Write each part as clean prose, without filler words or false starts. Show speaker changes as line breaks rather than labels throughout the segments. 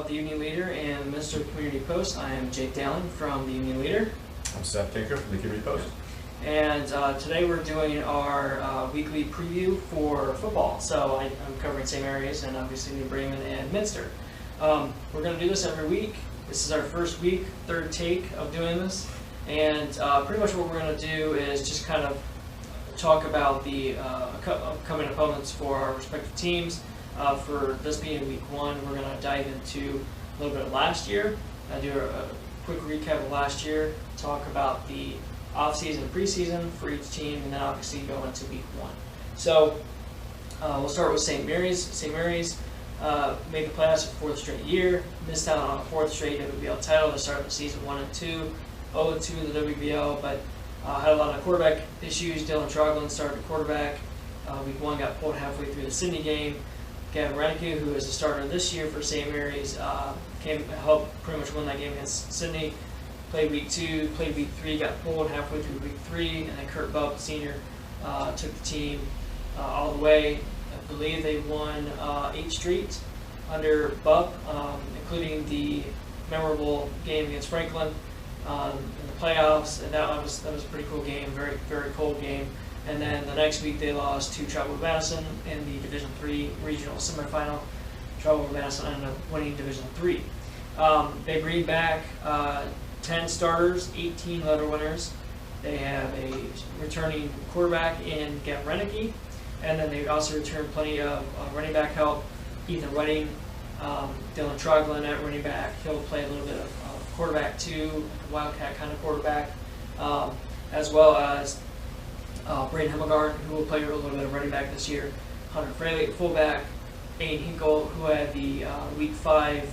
the Union Leader and the Minster Community Post. I am Jake Dowling from the Union Leader.
I'm Seth Kinker from the Community Post.
And today we're doing our weekly preview for football. So I'm covering St. Mary's and obviously New Bremen and Minster. We're going to do this every week. This is our first week, third take of doing this. And pretty much what we're going to do is just kind of talk about the upcoming opponents for our respective teams. For this being week one, we're going to dive into a little bit of last year, do a quick recap of last year, talk about the off-season and preseason for each team, and then obviously go into week one. So we'll start with St. Mary's. St. Mary's made the playoffs for the fourth straight year, missed out on a fourth straight WBL title to start the season 1-2, 0-2 in the WBL, but had a lot of quarterback issues. Dylan Troglin started quarterback. Week one got pulled halfway through the Sydney game. Gavin Renick, who is the starter this year for St. Mary's, helped pretty much win that game against Sydney. Played week two, played week three, got pulled halfway through week three, and then Kurt Bupp, senior, took the team all the way. I believe they won 8 straight under Bupp, including the memorable game against Franklin in the playoffs, and that was a pretty cool game, very cold game. And then the next week they lost to Trotwood Madison in the Division III regional semifinal. Trotwood Madison ended up winning Division III. They bring back 10 starters, 18 letter winners. They have a returning quarterback in Gavin Renick, and then they also return plenty of running back help. Ethan Redding, Dylan Troglin at running back. He'll play a little bit of quarterback too, like a wildcat kind of quarterback, as well as Braden Hemmelgarn, who will play a little bit of running back this year. Hunter Fraley at fullback. Aiden Hinkle, who had the week 5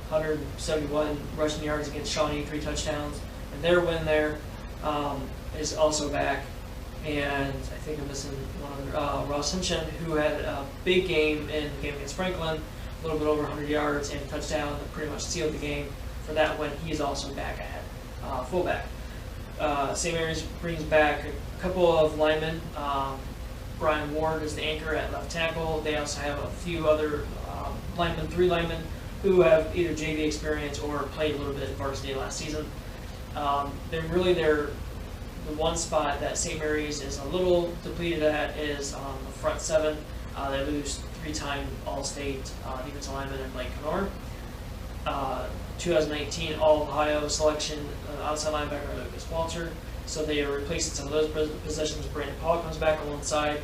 171 rushing yards against Shawnee, 3 touchdowns. And their win there is also back. And I think I'm missing one other, Ross Hinchin, who had a big game in the game against Franklin, a little bit over 100 yards and a touchdown that pretty much sealed the game for that win. He's also back at fullback. St. Mary's brings back a couple of linemen. Brian Ward is the anchor at left tackle. They also have a few other linemen, 3 linemen, who have either JV experience or played a little bit of varsity last season. The one spot that St. Mary's is a little depleted at is on the front 7. They lose 3-time All-State defensive lineman in Blake Knorr. 2019 All-Ohio selection outside linebacker Lucas Walter. So they are replacing some of those positions. Brandon Paul comes back on one side.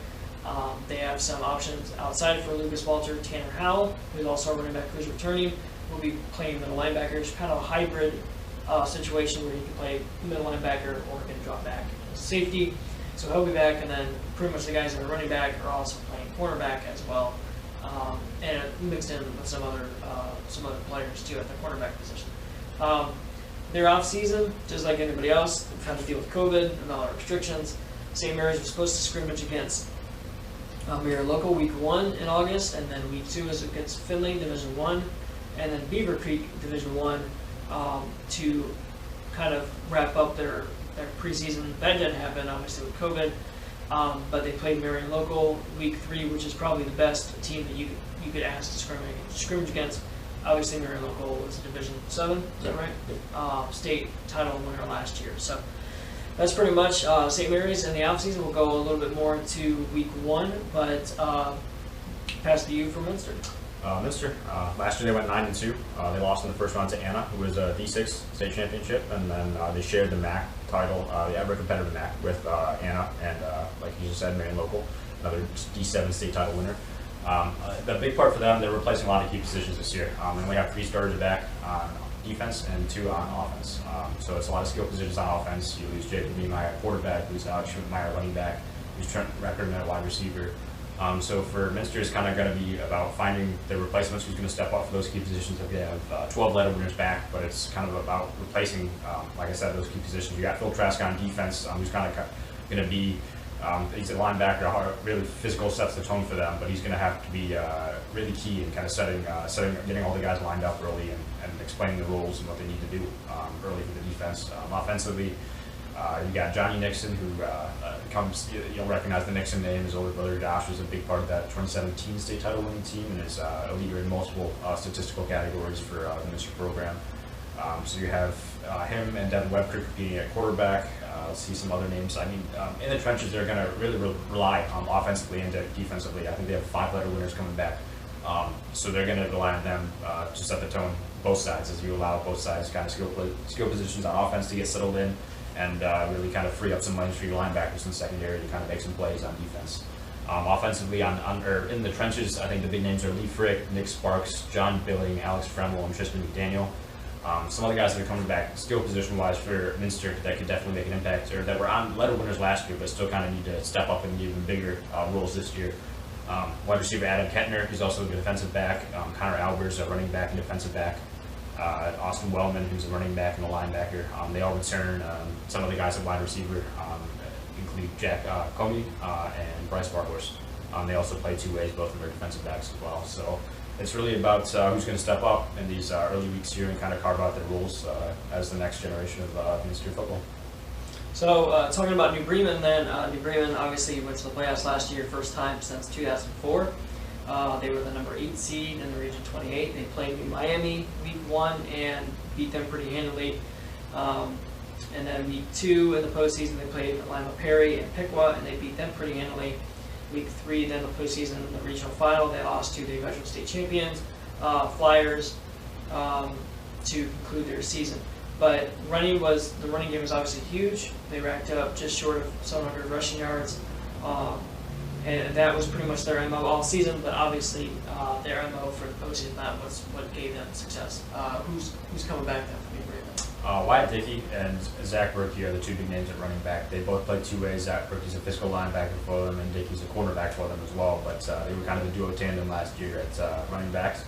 They have some options outside for Lucas Walter. Tanner Howell, who's also a running back who's returning, will be playing middle linebacker. It's kind of a hybrid situation where he can play middle linebacker or can drop back as safety. So he'll be back, and then pretty much the guys that are running back are also playing cornerback as well, and mixed in with some other players too at the cornerback position. Their off season, just like anybody else, they've had to deal with COVID and all the restrictions. St. Mary's was supposed to scrimmage against Mirror Local week 1 in August, and then week 2 is against Finley Division 1, and then Beaver Creek Division 1 to kind of wrap up their preseason. That didn't happen obviously with COVID, but they played Marion Local week 3, which is probably the best team that you could ask to scrimmage against. Obviously, Marion Local was a Division 7, is that right? State title winner last year. So that's pretty much St. Mary's. In the offseason, we'll go a little bit more into week 1, but pass to you for Minster.
Minster, last year they went 9-2. They lost in the first round to Anna, who was a D6 state championship, and then they shared the MAC title, the ever competitive MAC, with Anna and, like you just said, Marion Local, another D7 state title winner. The big part for them, they're replacing a lot of key positions this year. And we have 3 starters back on defense and 2 on offense. So it's a lot of skill positions on offense. You lose Jacob Niemeyer at quarterback, you lose Alex Schmidt-Meyer running back, you lose Trent Reckerman at wide receiver. So for Minster, it's kind of going to be about finding the replacements who's going to step up for those key positions. If they have 12 letter winners back, but it's kind of about replacing, like I said, those key positions. You got Phil Trask on defense, who's kind of going to be he's a linebacker, really physical, sets the tone for them, but he's going to have to be really key in kind of getting all the guys lined up early and explaining the roles and what they need to do early for the defense. Offensively, You got Johnny Nixon, who comes, you'll recognize the Nixon name. His older brother Josh was a big part of that 2017 state title winning team and is a leader in multiple statistical categories for the Minster program. So you have him and Devin Webker competing at quarterback. Let's see some other names. I mean, in the trenches, they're going to really rely offensively and defensively. I think they have 5-letter winners coming back. So they're going to rely on them to set the tone both sides, as you allow both sides kind of skill positions on offense to get settled in and really kind of free up some lanes for your linebackers in the secondary to kind of make some plays on defense. Offensively, or in the trenches, I think the big names are Lee Frick, Nick Sparks, John Billing, Alex Fremel, and Tristan McDaniel. Some other guys that are coming back skill position-wise for Minster that could definitely make an impact, or that were on letter winners last year, but still kind of need to step up and get even bigger roles this year. Wide receiver Adam Kettner, who's also a defensive back. Connor Albers, a running back and defensive back. Austin Wellman, who's a running back and a linebacker. They all return. Some of the guys at wide receiver include Jack Comey and Bryce Barhorse. They also play two ways, both of them are defensive backs as well. So it's really about who's going to step up in these early weeks here and kind of carve out their roles as the next generation of Minster football.
So talking about New Bremen then, New Bremen obviously went to the playoffs last year, first time since 2004. They were the number 8 seed in the Region 28. They played New Miami week 1 and beat them pretty handily. And then week 2 in the postseason, they played Lima Perry and Piqua, and they beat them pretty handily. Week 3, then the postseason in the regional final, they lost to the eventual state champions, Flyers, to conclude their season. But the running game was obviously huge. They racked up just short of 700 rushing yards. And that was pretty much their MO all season, but obviously their MO for the postseason, that was what gave them success. Who's coming back then for New Bremen?
Wyatt Dickey and Zach Berkey are the two big names at running back. They both play two ways. Zach Berkey's a physical linebacker for them, and Dickey's a cornerback for them as well. But they were kind of a duo tandem last year at running backs.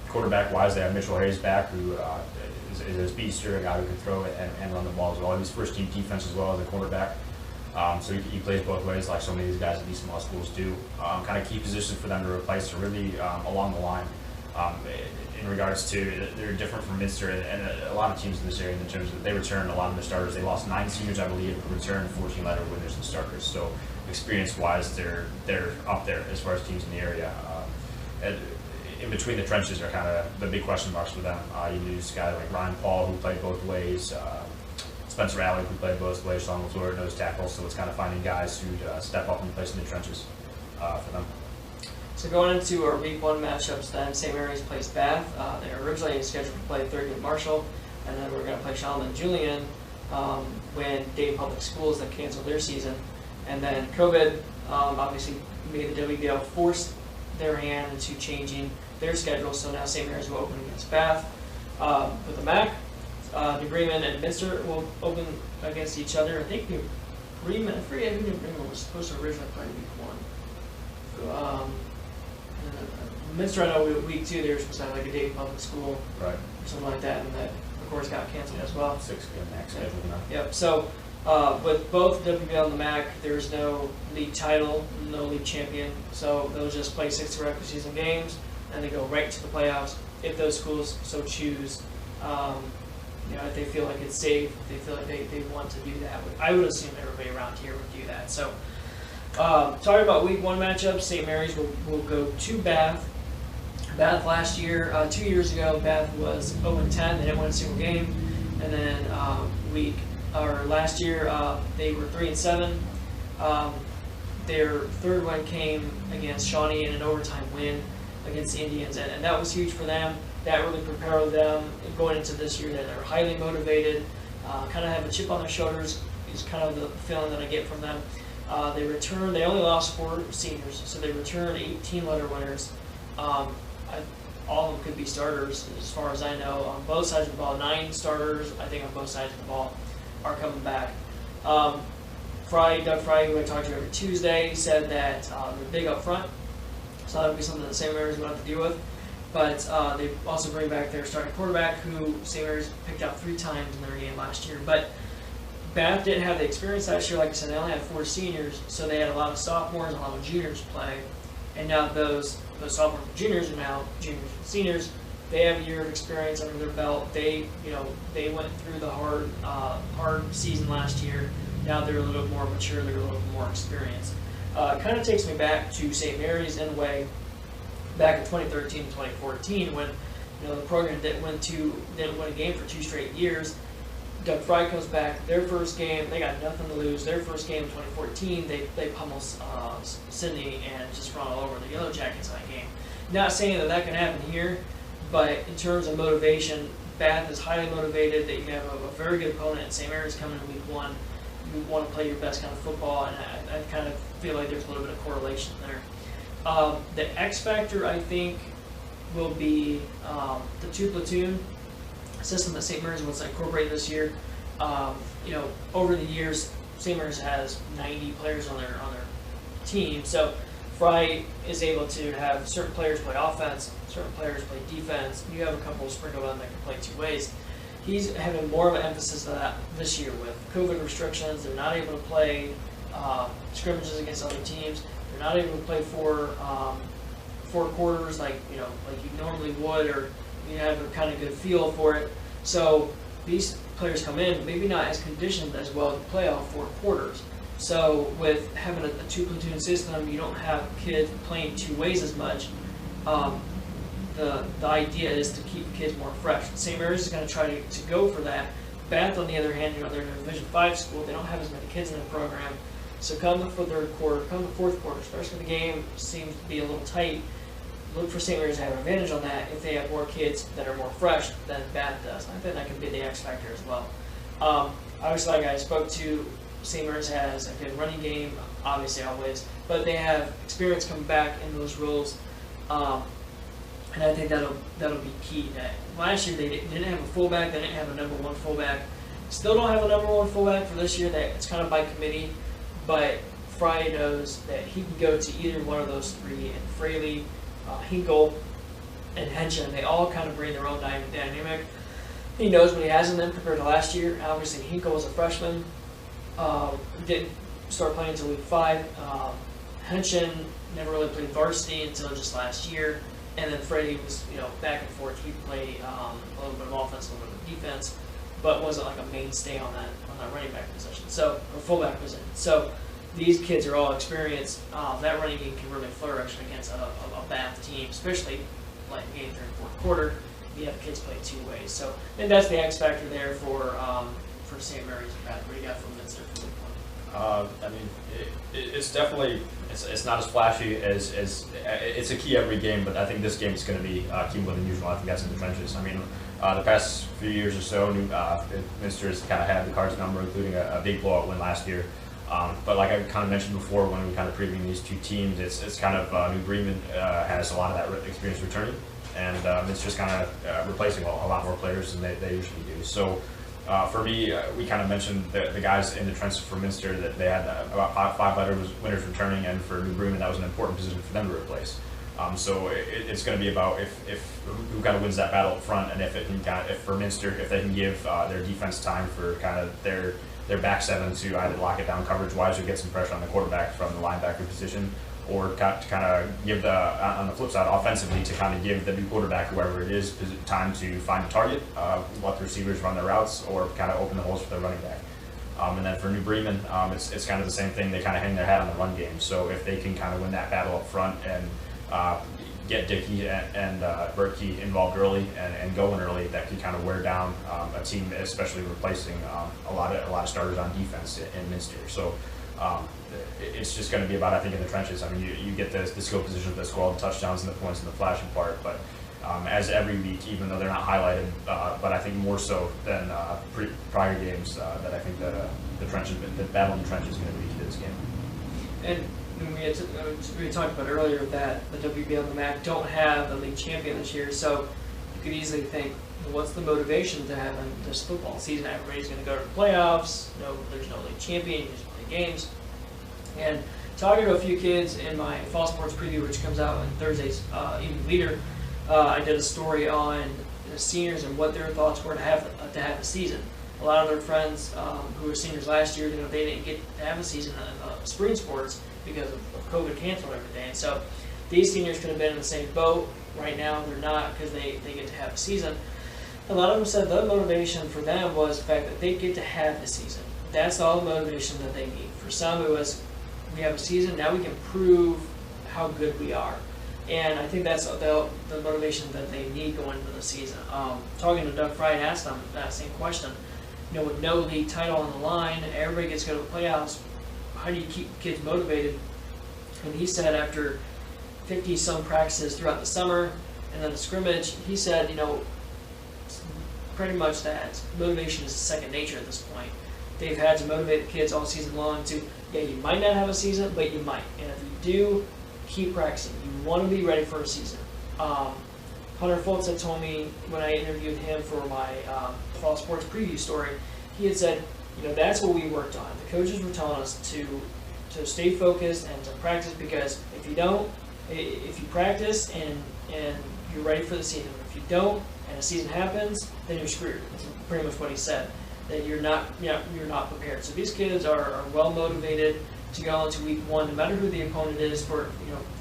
Quarterback-wise, they have Mitchell Hayes back, who is a speedster, a guy who can throw it and run the ball as well. He's first-team defense as well as a quarterback. So he plays both ways, like so many of these guys at these small schools do. Kind of key positions for them to replace are really along the line. In regards to, they're different from Minster and a lot of teams in this area in terms of they return a lot of their starters. They lost 9 seniors, I believe, but returned 14 letter winners and starters. So experience-wise, they're up there as far as teams in the area. In between the trenches are kind of the big question marks for them. You lose guys like Ryan Paul, who played both ways. Spencer Alley, who played both ways, Sean LaFleur, nose tackle, so it's kind of finding guys who step up and place in the trenches for them.
So going into our week 1 matchups then, St. Mary's plays Bath. They were originally scheduled to play Thurgood Marshall, and then we're going to play Shaman Julian when Dayton Public Schools that canceled their season. And then COVID obviously made the WBL force their hand into changing their schedule, so now St. Mary's will open against Bath. With the MAC, New Bremen and Minster will open against each other. I think New Bremen, I forget who New Bremen was supposed to originally play week 1. Minster, I know week 2 they were supposed to have like a Dayton Public School,
right,
or something like that, and that of course got canceled as well.
6-game MAC schedule now.
Yep. So with both WBL and the MAC, there's no league title, no league champion, so they'll just play 6 regular season games and they go right to the playoffs if those schools so choose. If they feel like it's safe, if they feel like they want to do that. I would assume everybody around here would do that. So talking about week 1 matchups, St. Mary's will go to Bath. Bath last year, 2 years ago, Bath was 0-10. They didn't win a single game. And then last year, they were 3-7. Their third win came against Shawnee in an overtime win against the Indians, and that was huge for them. That really prepared them going into this year that they're highly motivated, kind of have a chip on their shoulders is kind of the feeling that I get from them. They only lost 4 seniors, so they returned 18 letter winners. All of them could be starters as far as I know on both sides of the ball. 9 starters, I think, on both sides of the ball are coming back. Doug Fry, who I talk to every Tuesday, said that they're big up front, so that would be something that St. Mary's will have to deal with. But they also bring back their starting quarterback, who St. Mary's picked out 3 times in their game last year. But Bath didn't have the experience last year. Like I said, they only had 4 seniors, so they had a lot of sophomores and a lot of juniors play. And now those sophomores and juniors are now juniors and seniors, They have a year of experience under their belt. They went through the hard season last year. Now they're a little bit more mature. They're a little bit more experienced. Kind of takes me back to St. Mary's in a way, back in 2013 and 2014 when the program didn't win a game for 2 straight years. Doug Fry comes back, their first game, they got nothing to lose. Their first game in 2014, they pummel Sydney and just run all over the Yellow Jackets in that game. Not saying that can happen here, but in terms of motivation, Bath is highly motivated. That you have a very good opponent, and St. Mary's coming in week 1. You want to play your best kind of football, and I kind of feel like there's a little bit of correlation there. The X factor, I think, will be the 2-platoon system that St. Mary's wants to incorporate this year. Over the years, St. Mary's has 90 players on their team, so Fry is able to have certain players play offense, certain players play defense. You have a couple sprinkled on that can play 2 ways. He's having more of an emphasis on that this year with COVID restrictions. They're not able to play scrimmages against other teams. They're not able to play 4 quarters like you normally would, or you have a kind of good feel for it. So these players come in maybe not as conditioned as well to play all 4 quarters. So with having a 2-platoon system, you don't have kids playing 2 ways as much. The idea is to keep kids more fresh. St. Mary's is going to try to go for that. Bath, on the other hand, they're a Division 5 school. They don't have as many kids in the program. So come the 3rd quarter, come the 4th quarter, especially the game seems to be a little tight. Look for St. Mary's to have an advantage on that if they have more kids that are more fresh than Bath does. I think that can be the X factor as well. Obviously, like I spoke to, St. Mary's has a good running game, obviously always, but they have experience coming back in those roles. And I think that'll be key. Last year they didn't have a fullback. They didn't have a number 1 fullback. Still don't have a number 1 fullback for this year. It's kind of by committee, but Fry knows that he can go to either one of those 3. And Fraley, Hinkle, and Henson, they all kind of bring their own dynamic. He knows what he has in them compared to last year. Obviously, Hinkle was a freshman. Didn't start playing until week 5. Henson never really played varsity until just last year. And then Freddie was, back and forth. He played a little bit of offense, a little bit of defense, but wasn't like a mainstay on that running back position, or fullback position. So these kids are all experienced. That running game can really flourish against a Bath team, especially like game 3rd and 4th quarter. You have kids play 2 ways. So I think that's the X factor there for St. Mary's and Bath. What do you got from Minster for week 1?
It's definitely it's not as flashy as it's a key every game, but I think this game is going to be key more than usual. I think that's in the trenches. I mean, the past few years or so, Minster has kind of had the cards number, including a big blowout win last year. But like I kind of mentioned before when we kind of previewing these 2 teams, it's kind of New Bremen has a lot of that experience returning, and Minster's kind of replacing a lot more players than they usually do. So. For me, we kind of mentioned the guys in the trenches for Minster that they had about 5 winners returning, and for New Bremen that was an important position for them to replace. So it's going to be about who kind of wins that battle up front, and if for Minster, if they can give their defense time for kind of their back 7 to either lock it down coverage-wise or get some pressure on the quarterback from the linebacker position, or to kind of give on the flip side, offensively, to kind of give the new quarterback, whoever it is, time to find a target, let the receivers run their routes, or kind of open the holes for their running back. And then for New Bremen, it's kind of the same thing. They kind of hang their hat on the run game. So if they can kind of win that battle up front and get Dickey and Berkey involved early and going early, that can kind of wear down a team, especially replacing a lot of starters on defense in Minster. So. It's just going to be about, I think, in the trenches. I mean, you get the skill positions that score all the touchdowns and the points and the flashing part, but as every week, even though they're not highlighted, but I think more so than prior games, that I think that the battle in the trenches is going to be key to this game.
And we talked about earlier that the WBL and the MAC don't have a league champion this year, so you could easily think, well, what's the motivation to have this football season? Everybody's going to go to the playoffs. There's no league champion. You just play games. And talking to a few kids in my fall sports preview, which comes out on Thursday's Evening Leader, I did a story on the seniors and what their thoughts were to have a season. A lot of their friends who were seniors last year, they didn't get to have a season in spring sports because of COVID canceling everything. And so these seniors could have been in the same boat. Right now they're not because they get to have a season. A lot of them said the motivation for them was the fact that they get to have the season. That's all the motivation that they need. For some it was, we have a season, now we can prove how good we are. And I think that's the motivation that they need going into the season. Talking to Doug Fry, asked him that same question. You know, with no league title on the line, everybody gets to go to the playoffs. How do you keep kids motivated? And he said after 50-some practices throughout the summer and then the scrimmage, he said, you know, pretty much that motivation is second nature at this point. They've had to motivate the kids all season long to, yeah, you might not have a season, but you might. And if you do, keep practicing. You want to be ready for a season. Hunter Fultz had told me when I interviewed him for my fall sports preview story, he had said, you know, that's what we worked on. The coaches were telling us to stay focused and to practice, because if you don't, if you practice and you're ready for the season, if you don't and the season happens, then you're screwed. That's pretty much what he said. That you're not prepared. So these kids are well motivated to go into week one, no matter who the opponent is. For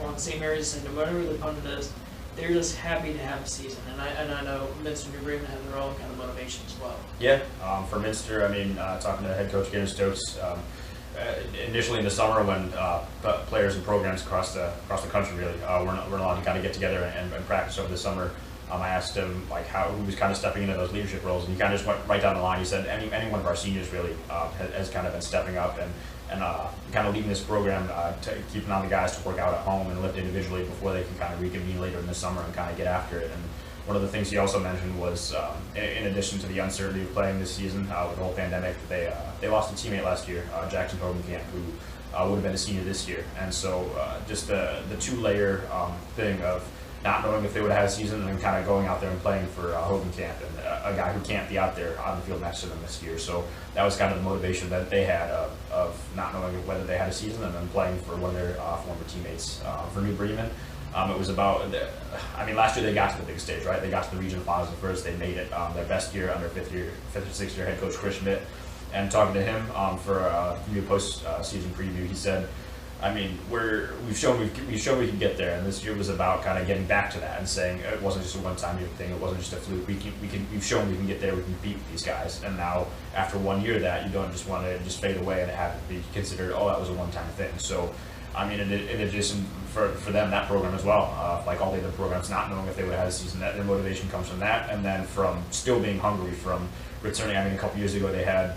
on St. Mary's, and no matter who the opponent is, they're just happy to have a season. And I know Minster and New Bremen have their own kind of motivation as well.
Yeah, for Minster, I mean, talking to head coach Gary Stokes, initially in the summer when players and programs across the country really weren't allowed to kind of get together and practice over the summer. I asked him like who was kind of stepping into those leadership roles, and he kind of just went right down the line. He said any one of our seniors really has kind of been stepping up and kind of leading this program, keeping on the guys to work out at home and lift individually before they can kind of reconvene later in the summer and kind of get after it. And one of the things he also mentioned was, in addition to the uncertainty of playing this season with the whole pandemic, they lost a teammate last year, Jackson Hogenkamp, who would have been a senior this year. And so just the two-layer thing of not knowing if they would have had a season and then kind of going out there and playing for Hogenkamp, and a guy who can't be out there on the field next to them this year. So that was kind of the motivation that they had of not knowing whether they had a season and then playing for one of their former teammates. For New Bremen, it was about, last year they got to the big stage, right? They got to the regional finals at first. They made it their best year under fifth or sixth year head coach Chris Schmidt. And talking to him for a new post-season preview, he said, I mean, we've shown we can get there, and this year was about kind of getting back to that and saying it wasn't just a one-time thing, it wasn't just a fluke. We've shown we can get there, we can beat these guys, and now after 1 year of that, you don't just want to just fade away and have it be considered, oh, that was a one-time thing. So, I mean, in addition for them, that program as well, like all the other programs, not knowing if they would have had a season, that their motivation comes from that, and then from still being hungry from returning. I mean, a couple years ago they had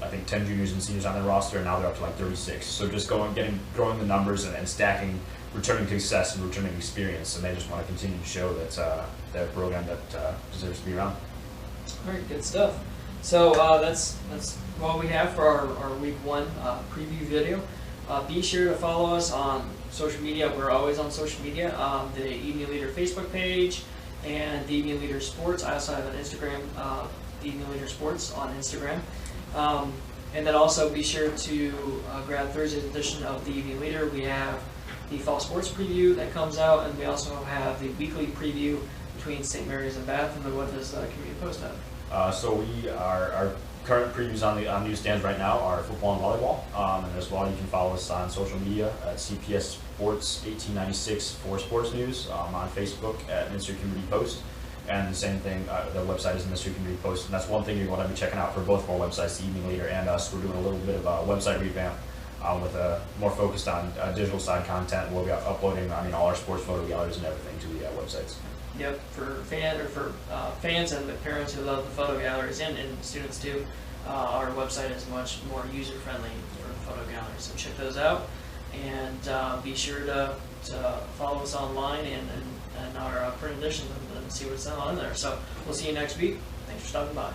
I think 10 juniors and seniors on their roster, and now they're up to like 36. So just growing the numbers and stacking returning success and returning experience, and they just want to continue to show that they're a program that deserves to be around.
All right, good stuff. So that's what we have for our week one preview video. Be sure to follow us on social media. We're always on social media. The Evening Leader Facebook page and the Evening Leader Sports. I also have an Instagram, the Evening Leader Sports on Instagram. And then also be sure to grab Thursday's edition of the Evening Leader. We have the fall sports preview that comes out, and we also have the weekly preview between St. Mary's and Bath. And then what does Community Post have? So our current previews on newsstands right now are football and volleyball, and as well you can follow us on social media at CPS Sports 1896 for Sports News, on Facebook at Minster Community Post. And the same thing, the website is Minster Community Post, and that's one thing you're going to be checking out for both of our websites, the Evening Leader and us. We're doing a little bit of a website revamp with more focused on digital side content. We'll be uploading, all our sports photo galleries and everything to the websites. Yep, for fans and the parents who love the photo galleries, and students too, our website is much more user friendly for photo galleries. So check those out, and be sure to follow us online and our print editions and see what's on there. So we'll see you next week. Thanks for stopping by.